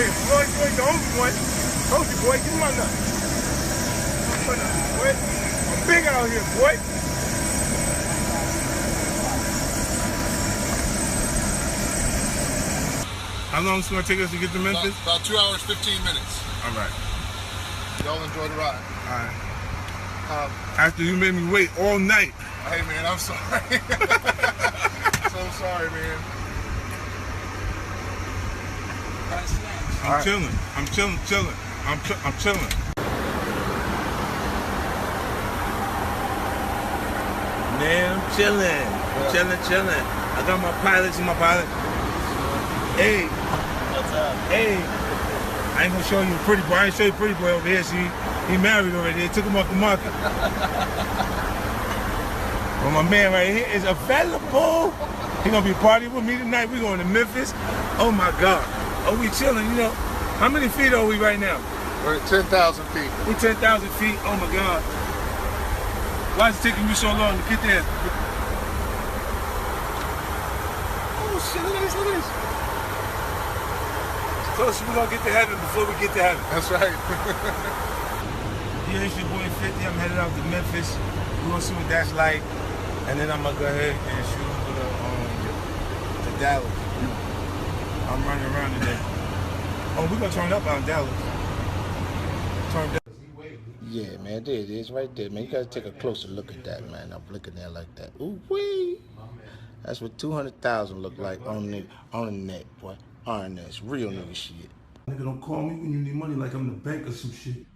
here. Floyd, you ain't the only one. Told you, boy, give me my nut. Boy, I'm big out here, boy. How long is it going to take us to get to Memphis? About 2 hours, 15 minutes. All right. Y'all enjoy the ride. All right. After you made me wait all night. Hey, man, I'm sorry. So sorry, man. I'm chilling. I'm chilling. I'm chilling. Man, I'm chilling. I'm chilling. I got my pilots and my pilot. Hey. What's up? Hey. I ain't gonna show you pretty boy. I ain't show you pretty boy over here. See, he married already. They took him off the market. Well, my man right here is available. He gonna be partying with me tonight. We going to Memphis. Oh my God. Oh, we chilling. You know, how many feet are we right now? We're at 10,000 feet. We 10,000 feet. Oh my God. Why is it taking you so long to get there? Oh shit! Look at this! Look at this! Tell us we're gonna get to heaven before we get to heaven. That's right. Yeah, it's your boy 50. I'm headed out to Memphis. We're gonna see what that's like, and then I'm gonna go ahead and shoot to Dallas. I'm running around today. Oh, we're gonna turn up out in Dallas. Turn down. Yeah, man, there it is right there, man. You gotta take a closer look at that, man. I'm looking at it like that. Ooh wee! That's what 200,000 look like on the net, boy. RNS, real nigga shit. Nigga, don't call me when you need money like I'm the bank or some shit.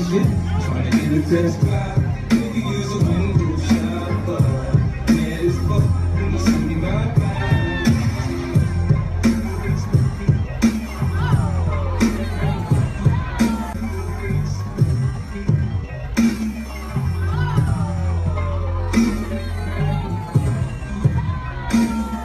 Trying to get a test.